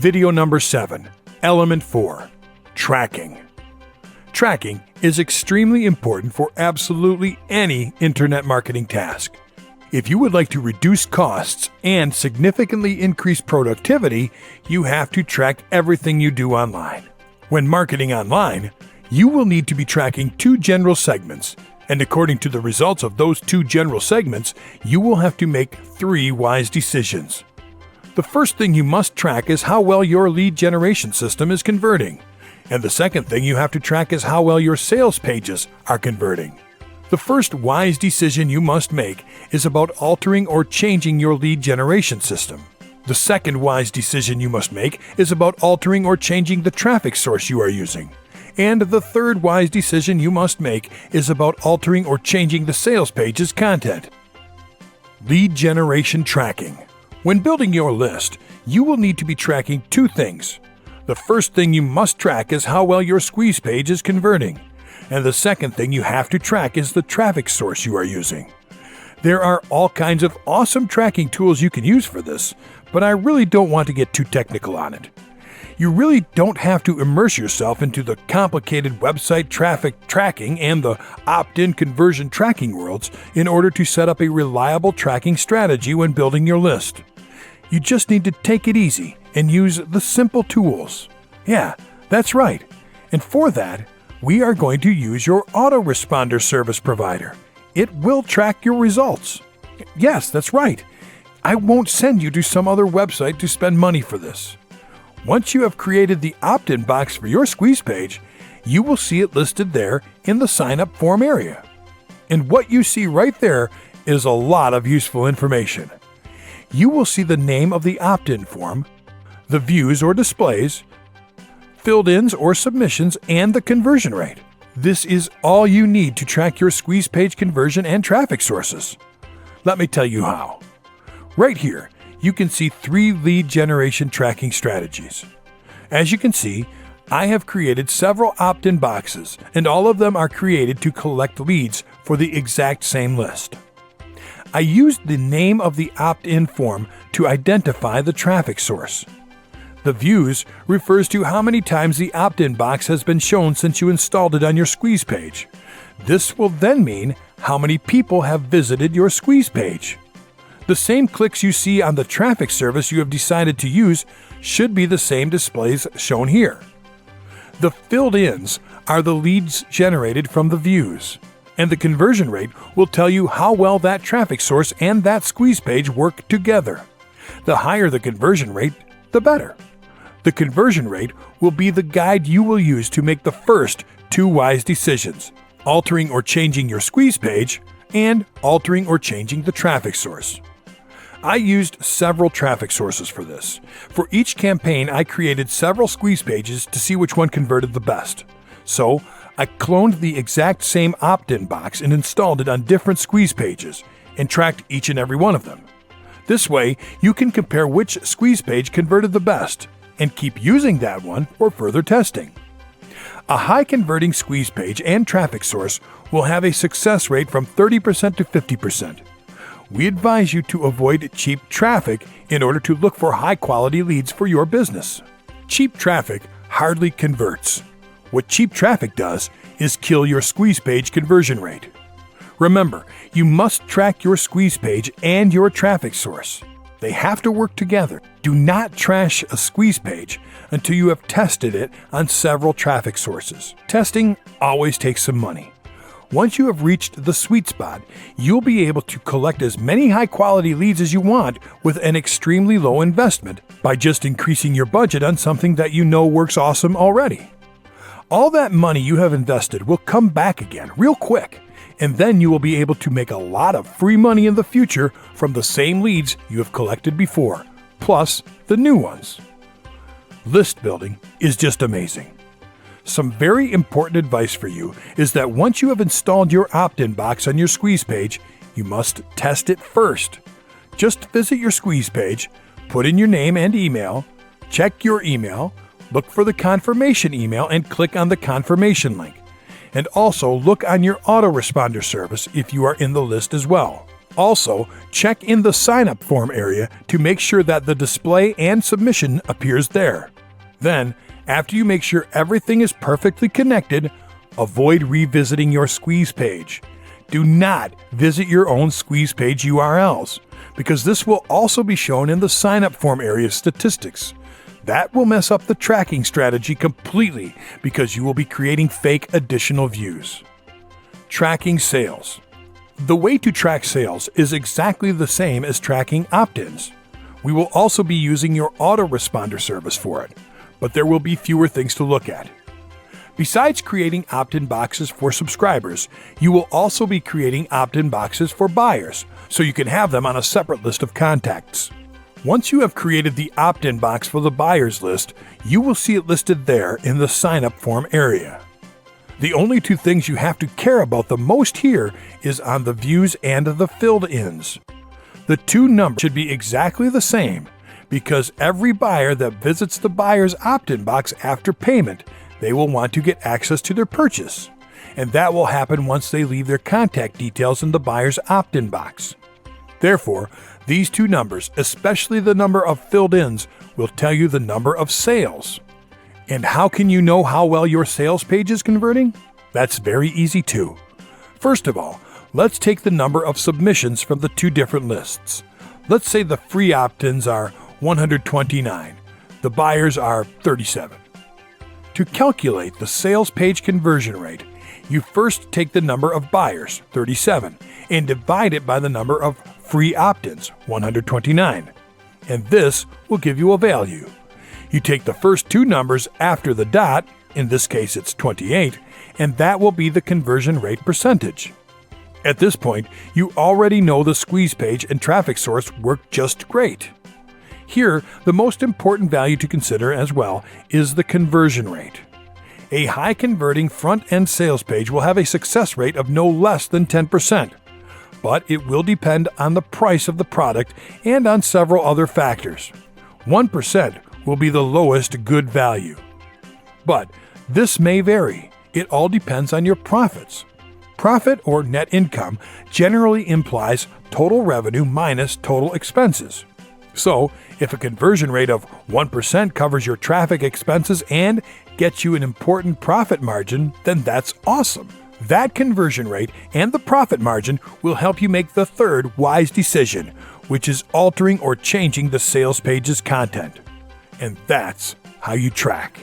Video number 7, Element 4, Tracking. Tracking is extremely important for absolutely any internet marketing task. If you would like to reduce costs and significantly increase productivity, you have to track everything you do online. When marketing online, you will need to be tracking 2 general segments, and according to the results of those 2 general segments, you will have to make 3 wise decisions. The first thing you must track is how well your lead generation system is converting. And the second thing you have to track is how well your sales pages are converting. The first wise decision you must make is about altering or changing your lead generation system. The second wise decision you must make is about altering or changing the traffic source you are using. And the third wise decision you must make is about altering or changing the sales page's content. Lead generation tracking. When building your list, you will need to be tracking 2 things. The first thing you must track is how well your squeeze page is converting. And the second thing you have to track is the traffic source you are using. There are all kinds of awesome tracking tools you can use for this, but I really don't want to get too technical on it. You really don't have to immerse yourself into the complicated website traffic tracking and the opt-in conversion tracking worlds in order to set up a reliable tracking strategy when building your list. You just need to take it easy and use the simple tools. Yeah, that's right. And for that, we are going to use your autoresponder service provider. It will track your results. Yes, that's right. I won't send you to some other website to spend money for this. Once you have created the opt-in box for your squeeze page, you will see it listed there in the sign-up form area. And what you see right there is a lot of useful information. You will see the name of the opt-in form, the views or displays, filled-ins or submissions, and the conversion rate. This is all you need to track your squeeze page conversion and traffic sources. Let me tell you how. Right here, you can see 3 lead generation tracking strategies. As you can see, I have created several opt-in boxes, and all of them are created to collect leads for the exact same list. I used the name of the opt-in form to identify the traffic source. The views refers to how many times the opt-in box has been shown since you installed it on your squeeze page. This will then mean how many people have visited your squeeze page. The same clicks you see on the traffic service you have decided to use should be the same displays shown here. The filled-ins are the leads generated from the views, and the conversion rate will tell you how well that traffic source and that squeeze page work together. The higher the conversion rate, the better. The conversion rate will be the guide you will use to make the first 2 wise decisions, altering or changing your squeeze page and altering or changing the traffic source. I used several traffic sources for this. For each campaign, I created several squeeze pages to see which one converted the best. So, I cloned the exact same opt-in box and installed it on different squeeze pages and tracked each and every one of them. This way, you can compare which squeeze page converted the best and keep using that one for further testing. A high-converting squeeze page and traffic source will have a success rate from 30% to 50%. We advise you to avoid cheap traffic in order to look for high-quality leads for your business. Cheap traffic hardly converts. What cheap traffic does is kill your squeeze page conversion rate. Remember, you must track your squeeze page and your traffic source. They have to work together. Do not trash a squeeze page until you have tested it on several traffic sources. Testing always takes some money. Once you have reached the sweet spot, you'll be able to collect as many high-quality leads as you want with an extremely low investment by just increasing your budget on something that you know works awesome already. All that money you have invested will come back again real quick, and then you will be able to make a lot of free money in the future from the same leads you have collected before, plus the new ones. List building is just amazing. Some very important advice for you is that once you have installed your opt-in box on your squeeze page, you must test it first. Just visit your squeeze page, put in your name and email, check your email, look for the confirmation email and click on the confirmation link. And also look on your autoresponder service if you are in the list as well. Also, check in the sign-up form area to make sure that the display and submission appears there. Then, after you make sure everything is perfectly connected, avoid revisiting your squeeze page. Do not visit your own squeeze page URLs, because this will also be shown in the sign-up form area statistics. That will mess up the tracking strategy completely because you will be creating fake additional views. Tracking sales. The way to track sales is exactly the same as tracking opt-ins. We will also be using your autoresponder service for it, but there will be fewer things to look at. Besides creating opt-in boxes for subscribers, you will also be creating opt-in boxes for buyers, so you can have them on a separate list of contacts. Once you have created the opt-in box for the buyers list, you will see it listed there in the sign-up form area. The only two things you have to care about the most here is on the views and the filled-ins. The two numbers should be exactly the same, because every buyer that visits the buyer's opt-in box after payment, they will want to get access to their purchase, and that will happen once they leave their contact details in the buyer's opt-in box. Therefore, these two numbers, especially the number of filled-ins, will tell you the number of sales. And how can you know how well your sales page is converting? That's very easy too. First of all, let's take the number of submissions from the two different lists. Let's say the free opt-ins are 129. The buyers are 37. To calculate the sales page conversion rate, you first take the number of buyers, 37, and divide it by the number of free opt-ins, 129. And this will give you a value. You take the first two numbers after the dot, in this case it's 28, and that will be the conversion rate percentage. At this point, you already know the squeeze page and traffic source work just great. Here, the most important value to consider as well is the conversion rate. A high converting front-end sales page will have a success rate of no less than 10%, but it will depend on the price of the product and on several other factors. 1% will be the lowest good value. But this may vary. It all depends on your profits. Profit or net income generally implies total revenue minus total expenses. So, if a conversion rate of 1% covers your traffic expenses and gets you an important profit margin, then that's awesome. That conversion rate and the profit margin will help you make the third wise decision, which is altering or changing the sales page's content. And that's how you track.